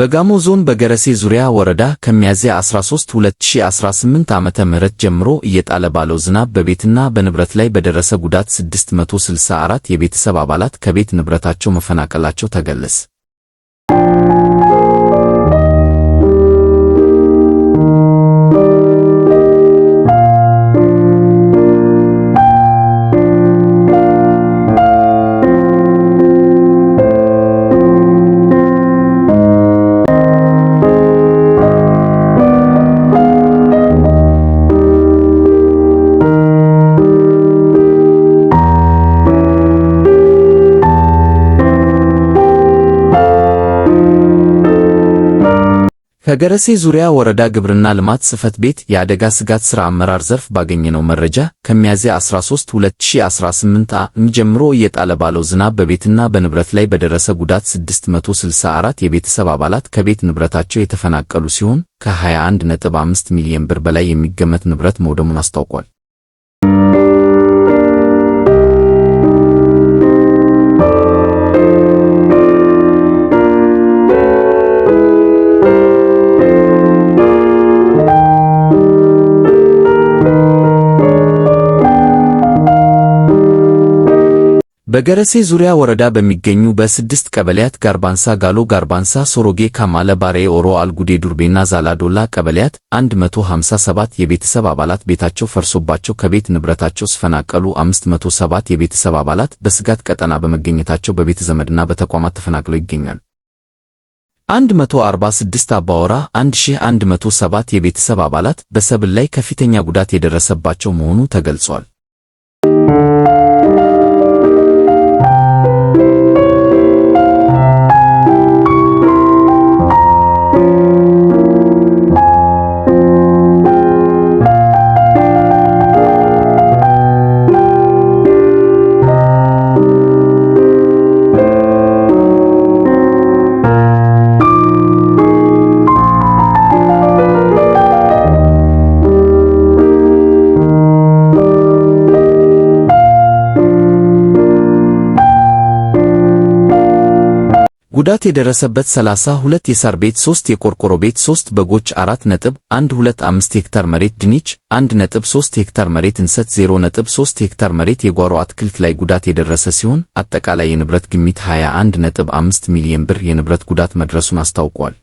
በጋሞ ዞን በገረሴ ዙሪያ ወረዳ ከሚያዝያ 13 2018 ዓ.ም ጀምሮ እየጣለ ባለው ዝናብ በቤትና በንብረት ላይ በደረሰ ጉዳት 664 የቤተሰብ አባላት ከቤት ንብረታቸው መፈናቀላቸው ተገለጸ። ከገረሴ ዙሪያ ወረዳ ግብርና ልማት ጽሕፈት ቤት የአደጋ ስጋት ሥራ አመራር ዘርፍ ባገኘነው መረጃ ከሚያዝያ 13 2018 ዓ.ም ጀምሮ እየጣለ ባለው ዝናብ በቤትና በንብረት ላይ በደረሰ ጉዳት 664 የቤተሰብ አባላት ከቤት ንብረታቸው የተፈናቀሉ ሲሆን ከ21.5 ሚሊዮን ብር በላይ የሚገመት ንብረት መውደሙን አስታውቋል። በገረሴ ዙሪያ ወረዳ በሚገኙ በ6 ቀበሌያት ጋርባንሳ፣ ጋሎ፣ ጋርባንሳ፣ ሶሮጌ፣ ካማለ፣ ባሬ፣ ኦሮ፣ አልጉዴ፣ ዱርቤና ዛላዶላ ቀበሌያት 157 የቤተሰብ አባላት ቤታቸው ፈርሶባቸው ከቤት ንብረታቸው ሲፈናቀሉ 507 የቤተሰብ አባላት በስጋት ቀጠና በመገኘታቸው በቤተ ዘመድና በተቋማት ተፈናቅለው ይገኛሉ። 146 አባወራ 1107 የቤተሰብ አባላት በሰብል ላይ ከፍተኛ ጉዳት የደረሰባቸው መሆኑ ተገልጿል። ጉዳት የደረሰበት 32 የሳር ቤት፣ 3 የቆርቆሮ ቤት፣ 3 በጎች፣ 4.125 ሄክታር መሬት ድንች፣ 1.3 ሄክታር መሬት እንሰት፣ 0.3 ሄክታር መሬት የጓሮ አትክልት ላይ ጉዳት የደረሰ ሲሆን አጠቃላይ የንብረት ግምት 21.5 ሚሊዮን ብር የንብረት ጉዳት መድረሱን አስታውቋል።